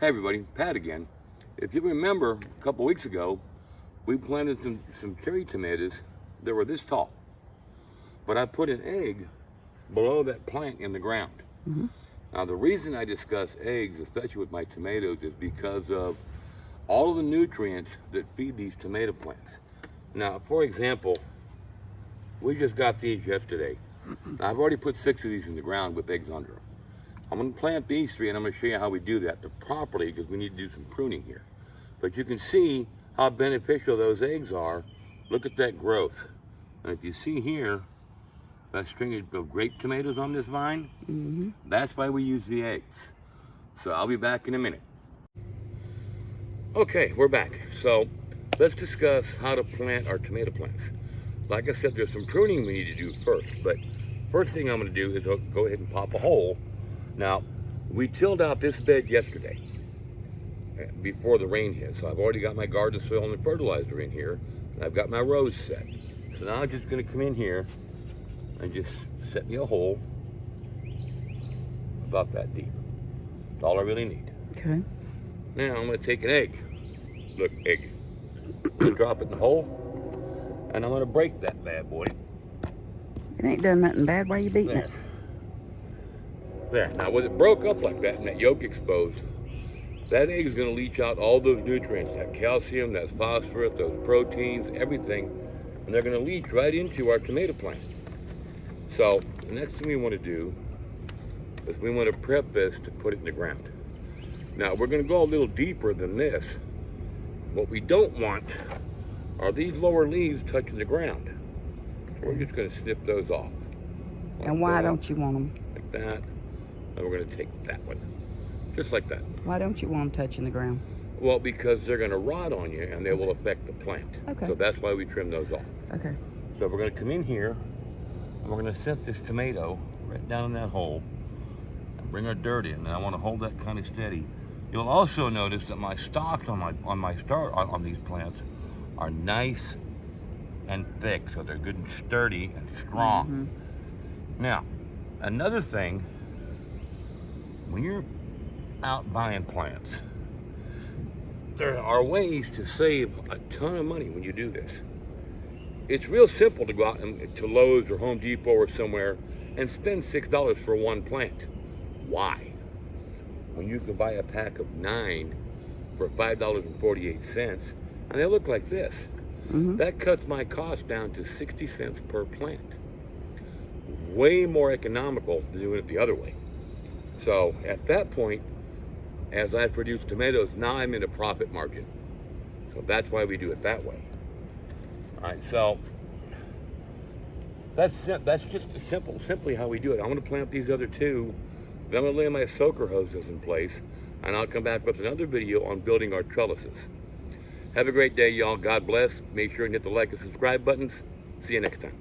Hey everybody, Pat again. If you remember, a couple weeks ago, we planted some cherry tomatoes that were this tall. But I put an egg below that plant in the ground. Now the reason I discuss eggs, especially with my tomatoes, is because of all of the nutrients that feed these tomato plants. Now, for example, we just got these yesterday. Now, I've already put 6 of these in the ground with eggs under them. I'm going to plant these 3 and I'm going to show you how we do that properly because we need to do some pruning here. But you can see how beneficial those eggs are. Look at that growth. And if you see here, that string of grape tomatoes on this vine, that's why we use the eggs. So I'll be back in a minute. Okay, we're back. So let's discuss how to plant our tomato plants. Like I said, there's some pruning we need to do first, but first thing I'm going to do is go ahead and pop a hole. Now, we tilled out this bed yesterday before the rain hit, so I've already got my garden soil and fertilizer in here, and I've got my rows set. So now I'm just going to come in here and just set me a hole about that deep. That's all I really need. Okay. Now I'm going to take an egg. Look, egg. I'm going to drop it in the hole, and I'm going to break that bad boy. It ain't done nothing bad. Why are you beating There. it? There. Now, with it broke up like that and that yolk exposed, that egg is going to leach out all those nutrients, that calcium, that phosphorus, those proteins, everything, and they're going to leach right into our tomato plant. So the next thing we want to do is we want to prep this to put it in the ground. Now, we're going to go a little deeper than this. What we don't want are these lower leaves touching the ground. So we're just going to snip those off. Like And why that, don't you want them? like that. And we're going to take that one, just like that. Why don't you want them touching the ground? Well, because they're going to rot on you and they will affect the plant. Okay. So that's why we trim those off. Okay. So we're going to come in here and we're going to set this tomato right down in that hole and bring our dirt in. And I want to hold that kind of steady. You'll also notice that my stalks on these plants are nice and thick, so they're good and sturdy and strong. Now, another thing, when you're out buying plants, there are ways to save a ton of money when you do this. It's real simple to go out to Lowe's or Home Depot or somewhere and spend $6 for one plant. Why? When you can buy a pack of 9 for $5.48, and they look like this. That cuts my cost down to 60 cents per plant. Way more economical than doing it the other way. So at that point, as I produce tomatoes, now I'm in a profit margin. So that's why we do it that way. All right, so that's just simply how we do it. I'm going to plant these other 2. Then I'm going to lay my soaker hoses in place, and I'll come back with another video on building our trellises. Have a great day, y'all. God bless. Make sure and hit the like and subscribe buttons. See you next time.